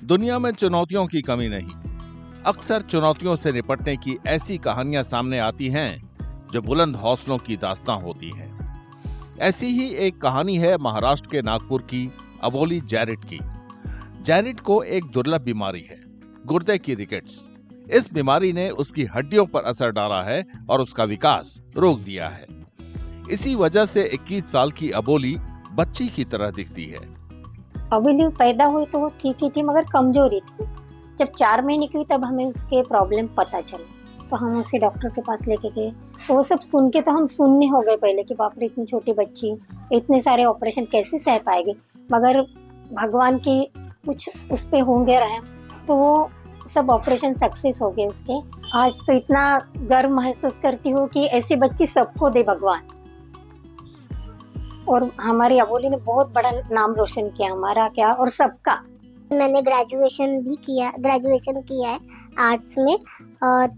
दुनिया में चुनौतियों की कमी नहीं। अक्सर चुनौतियों से निपटने की ऐसी कहानियां सामने आती हैं जो बुलंद हौसलों की दास्तां होती हैं। ऐसी ही एक कहानी है महाराष्ट्र के नागपुर की अबोली जैरिट की। जैरिट को एक दुर्लभ बीमारी है, गुर्दे की रिकेट्स। इस बीमारी ने उसकी हड्डियों पर असर डाला है और उसका विकास रोक दिया है। इसी वजह से 21 साल की अबोली बच्ची की तरह दिखती है। अबोली पैदा हुई तो वो ठीक ही थी, मगर कमजोरी थी। जब 4 महीने की हुई तब हमें उसके प्रॉब्लम पता चला, तो हम उसे डॉक्टर के पास लेके गए। तो वो सब सुन के तो हम सुनने हो गए पहले कि बाप रे, इतनी छोटी बच्ची, इतने सारे ऑपरेशन कैसे सह पाएगी। मगर भगवान की कुछ उस पे होंगे रहे, तो वो सब ऑपरेशन सक्सेस हो गए उसके। आज तो इतना गर्व महसूस करती हूँ कि ऐसी बच्ची सबको दे भगवान। और हमारी अबोली ने बहुत बड़ा नाम रोशन किया, हमारा क्या और सबका। मैंने ग्रेजुएशन किया है आर्ट्स में।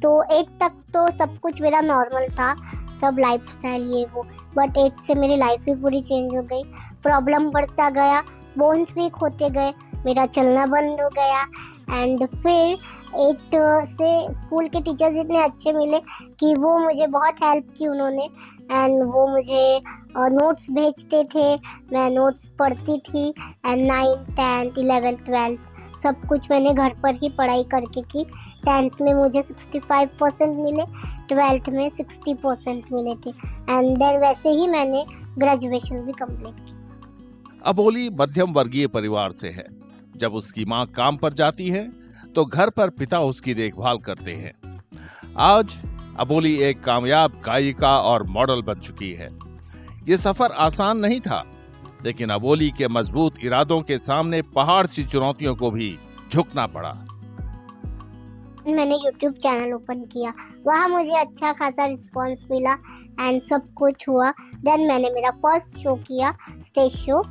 तो 8 तक तो सब कुछ मेरा नॉर्मल था, सब लाइफस्टाइल ये वो। बट 8 से मेरी लाइफ ही पूरी चेंज हो गई। प्रॉब्लम बढ़ता गया, बोन्स वीक होते गए, मेरा चलना बंद हो गया। एंड फिर 8 से स्कूल के टीचर्स इतने अच्छे मिले कि वो मुझे बहुत हेल्प की उन्होंने। एंड वो मुझे नोट्स भेजते थे, मैं नोट्स पढ़ती थी। And 9th 10th 11th 12th सब कुछ मैंने घर पर ही पढ़ाई करके की। 10th में मुझे 65% मिले, 12th में 60% मिले थे। एंड देन वैसे ही मैंने ग्रेजुएशन भी कंप्लीट की। अबोली मध्यम वर्गीय परिवार से है। जब उसकी मां काम पर जाती है तो घर पर पिता उसकी देखभाल करते हैं। आज अबोली एक कामयाब गायिका और मॉडल बन चुकी है। ये सफर आसान नहीं था, लेकिन अबोली के मजबूत इरादों के सामने पहाड़ सी चुनौतियों को भी झुकना पड़ा। मैंने YouTube चैनल ओपन किया, वहाँ मुझे अच्छा खासा रिस्पांस मिला एंड सब कुछ हुआ। देन मैंने मेरा फर्स्ट शो किया, स्टेज शो,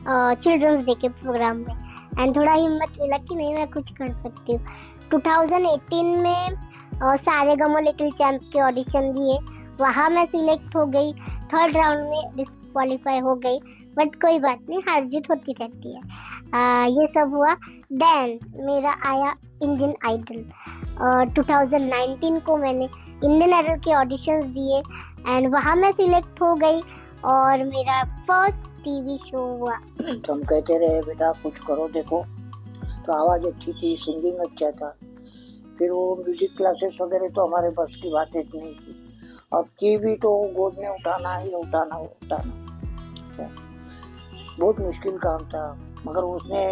चिल्ड्रंस डे के प्रोग्राम में। एंड थोड़ा हिम्मत मिला कि नहीं, मैं कुछ कर सकती हूँ। 2018 में सारेगामा लिटिल चैम्प के ऑडिशन दिए, वहाँ मैं सिलेक्ट हो गई। 3rd राउंड में डिस्क्वालीफाई हो गई, बट कोई बात नहीं, हार जीत होती रहती है। ये सब हुआ। देन मेरा आया इंडियन आइडल। 2019 को मैंने इंडियन आइडल के ऑडिशंस दिए एंड वहाँ मैं सिलेक्ट हो गई और मेरा फर्स्ट टीवी शो हुआ। तो हम कहते रहे बेटा कुछ करो, देखो। तो आवाज़ अच्छी थी, सिंगिंग अच्छा था। फिर वो म्यूजिक क्लासेस वगैरह तो हमारे बस की बात नहीं थी। अब टीवी तो गोद में उठाना ही उठाना। बहुत मुश्किल काम था, मगर उसने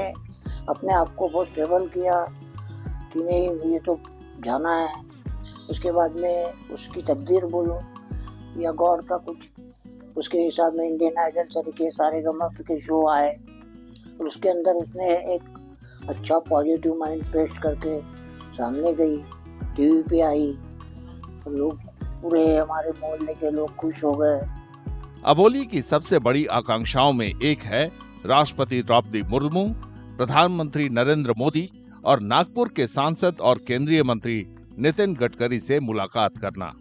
अपने आप को बहुत स्टेबल किया कि नहीं, मुझे तो जाना है। उसके बाद में उसकी तकदीर बोलो या गौर का कुछ, उसके हिसाब में इंडियन आइडल तरीके सारेगामा के शो आए और उसके अंदर उसने एक अच्छा पॉजिटिव माइंड पेश करके सामने गई, टीवी पे आई, लोग पूरे हमारे मोहल्ले के लोग खुश हो गए। अबोली की सबसे बड़ी आकांक्षाओं में एक है राष्ट्रपति द्रौपदी मुर्मू, प्रधानमंत्री नरेंद्र मोदी और नागपुर के सांसद और केंद्रीय मंत्री नितिन गडकरी से मुलाकात करना।